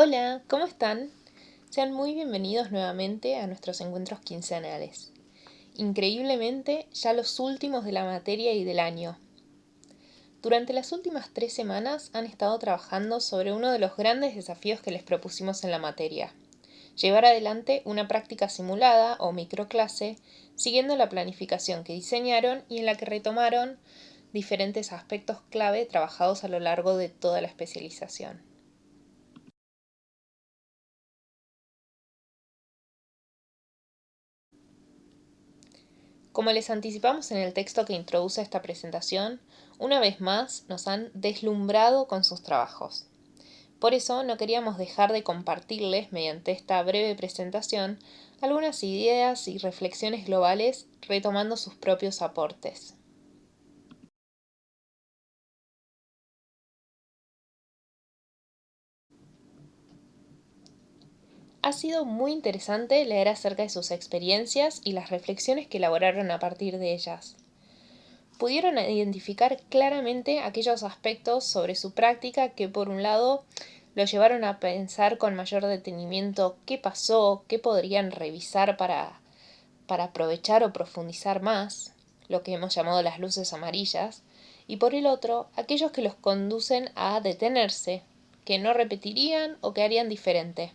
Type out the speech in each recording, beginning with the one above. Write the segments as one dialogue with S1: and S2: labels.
S1: Hola, ¿cómo están? Sean muy bienvenidos nuevamente a nuestros encuentros quincenales. Increíblemente, ya los últimos de la materia y del año. Durante las últimas 3 semanas han estado trabajando sobre uno de los grandes desafíos que les propusimos en la materia. Llevar adelante una práctica simulada o microclase siguiendo la planificación que diseñaron y en la que retomaron diferentes aspectos clave trabajados a lo largo de toda la especialización. Como les anticipamos en el texto que introduce esta presentación, una vez más nos han deslumbrado con sus trabajos. Por eso no queríamos dejar de compartirles, mediante esta breve presentación, algunas ideas y reflexiones globales retomando sus propios aportes. Ha sido muy interesante leer acerca de sus experiencias y las reflexiones que elaboraron a partir de ellas. Pudieron identificar claramente aquellos aspectos sobre su práctica que, por un lado, lo llevaron a pensar con mayor detenimiento qué pasó, qué podrían revisar para aprovechar o profundizar más, lo que hemos llamado las luces amarillas, y por el otro, aquellos que los conducen a detenerse, que no repetirían o que harían diferente,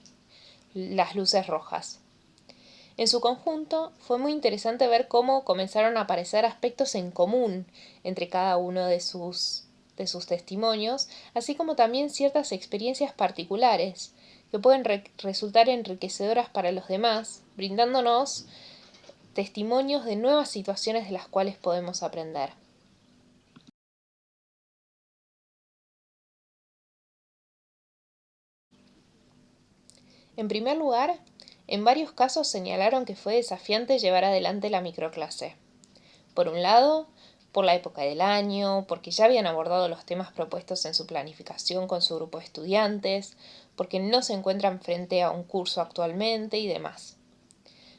S1: las luces rojas. En su conjunto, fue muy interesante ver cómo comenzaron a aparecer aspectos en común entre cada uno de sus testimonios, así como también ciertas experiencias particulares que pueden resultar enriquecedoras para los demás, brindándonos testimonios de nuevas situaciones de las cuales podemos aprender. En primer lugar, en varios casos señalaron que fue desafiante llevar adelante la microclase. Por un lado, por la época del año, porque ya habían abordado los temas propuestos en su planificación con su grupo de estudiantes, porque no se encuentran frente a un curso actualmente y demás.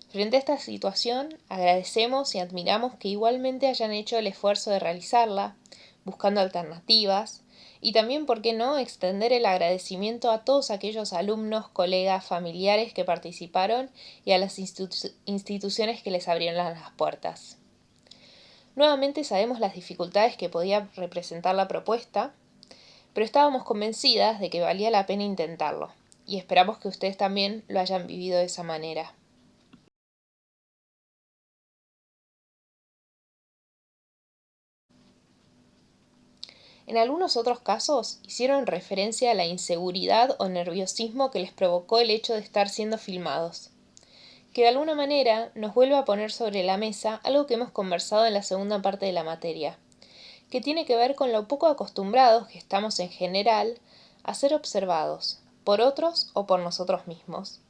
S1: Frente a esta situación, agradecemos y admiramos que igualmente hayan hecho el esfuerzo de realizarla, buscando alternativas, y también, ¿por qué no?, extender el agradecimiento a todos aquellos alumnos, colegas, familiares que participaron y a las instituciones que les abrieron las puertas. Nuevamente sabemos las dificultades que podía representar la propuesta, pero estábamos convencidas de que valía la pena intentarlo, y esperamos que ustedes también lo hayan vivido de esa manera. En algunos otros casos hicieron referencia a la inseguridad o nerviosismo que les provocó el hecho de estar siendo filmados, que de alguna manera nos vuelve a poner sobre la mesa algo que hemos conversado en la segunda parte de la materia, que tiene que ver con lo poco acostumbrados que estamos en general a ser observados, por otros o por nosotros mismos,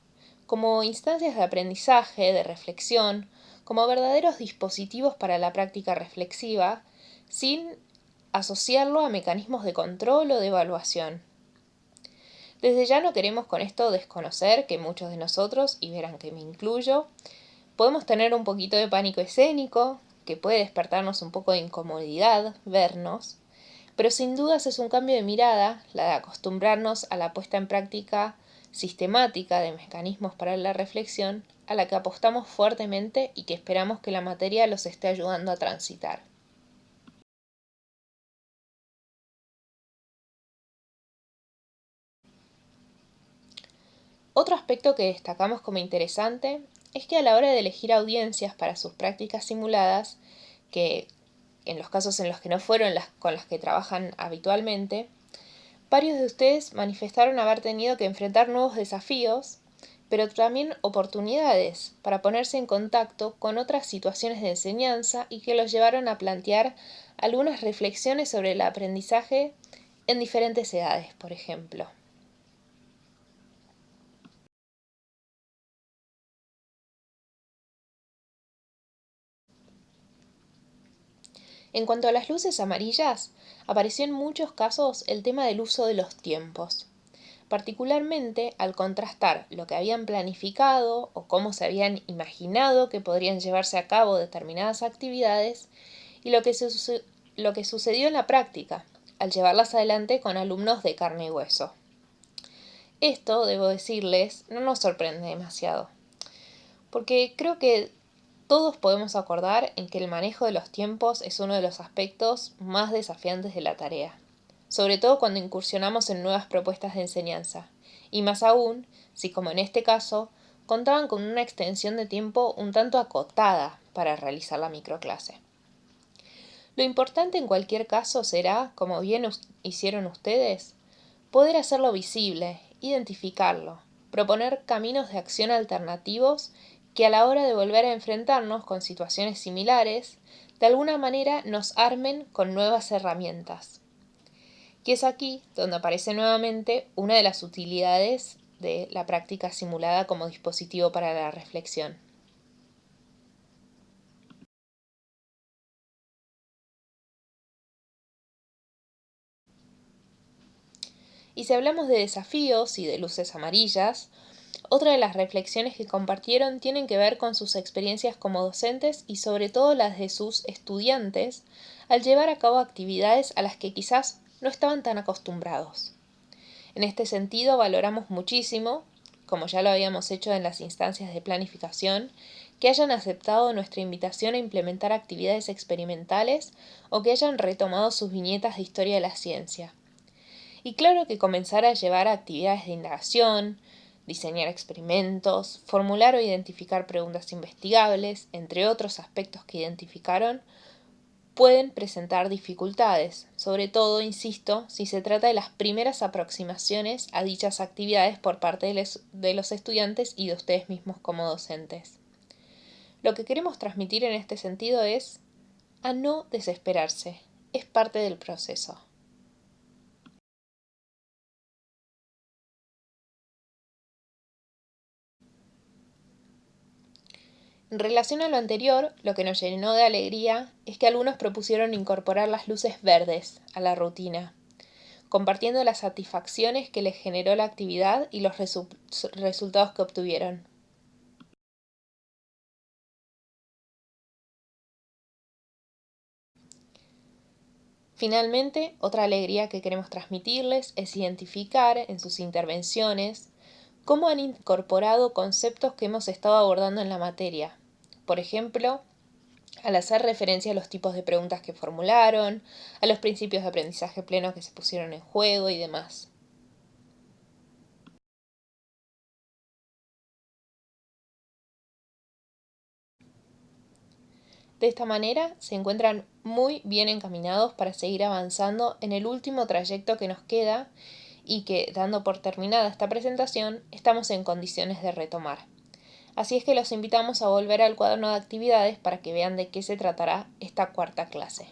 S1: como instancias de aprendizaje, de reflexión, como verdaderos dispositivos para la práctica reflexiva, sin asociarlo a mecanismos de control o de evaluación. Desde ya no queremos con esto desconocer que muchos de nosotros, y verán que me incluyo, podemos tener un poquito de pánico escénico, que puede despertarnos un poco de incomodidad vernos, pero sin dudas es un cambio de mirada, la de acostumbrarnos a la puesta en práctica sistemática de mecanismos para la reflexión, a la que apostamos fuertemente y que esperamos que la materia los esté ayudando a transitar. Otro aspecto que destacamos como interesante es que a la hora de elegir audiencias para sus prácticas simuladas, que en los casos en los que no fueron las con las que trabajan habitualmente, varios de ustedes manifestaron haber tenido que enfrentar nuevos desafíos, pero también oportunidades para ponerse en contacto con otras situaciones de enseñanza y que los llevaron a plantear algunas reflexiones sobre el aprendizaje en diferentes edades, por ejemplo. En cuanto a las luces amarillas, apareció en muchos casos el tema del uso de los tiempos, particularmente al contrastar lo que habían planificado o cómo se habían imaginado que podrían llevarse a cabo determinadas actividades y lo que sucedió en la práctica, al llevarlas adelante con alumnos de carne y hueso. Esto, debo decirles, no nos sorprende demasiado, porque creo que todos podemos acordar en que el manejo de los tiempos es uno de los aspectos más desafiantes de la tarea, sobre todo cuando incursionamos en nuevas propuestas de enseñanza, y más aún si, como en este caso, contaban con una extensión de tiempo un tanto acotada para realizar la microclase. Lo importante en cualquier caso será, como bien hicieron ustedes, poder hacerlo visible, identificarlo, proponer caminos de acción alternativos que a la hora de volver a enfrentarnos con situaciones similares, de alguna manera nos armen con nuevas herramientas. Y es aquí donde aparece nuevamente una de las utilidades de la práctica simulada como dispositivo para la reflexión. Y si hablamos de desafíos y de luces amarillas, otra de las reflexiones que compartieron tienen que ver con sus experiencias como docentes y sobre todo las de sus estudiantes al llevar a cabo actividades a las que quizás no estaban tan acostumbrados. En este sentido valoramos muchísimo, como ya lo habíamos hecho en las instancias de planificación, que hayan aceptado nuestra invitación a implementar actividades experimentales o que hayan retomado sus viñetas de historia de la ciencia. Y claro que comenzar a llevar actividades de indagación, diseñar experimentos, formular o identificar preguntas investigables, entre otros aspectos que identificaron, pueden presentar dificultades, sobre todo, insisto, si se trata de las primeras aproximaciones a dichas actividades por parte de los estudiantes y de ustedes mismos como docentes. Lo que queremos transmitir en este sentido es a no desesperarse, es parte del proceso. En relación a lo anterior, lo que nos llenó de alegría es que algunos propusieron incorporar las luces verdes a la rutina, compartiendo las satisfacciones que les generó la actividad y los resultados que obtuvieron. Finalmente, otra alegría que queremos transmitirles es identificar en sus intervenciones cómo han incorporado conceptos que hemos estado abordando en la materia. Por ejemplo, al hacer referencia a los tipos de preguntas que formularon, a los principios de aprendizaje pleno que se pusieron en juego y demás. De esta manera se encuentran muy bien encaminados para seguir avanzando en el último trayecto que nos queda y que, dando por terminada esta presentación, estamos en condiciones de retomar. Así es que los invitamos a volver al cuaderno de actividades para que vean de qué se tratará esta cuarta clase.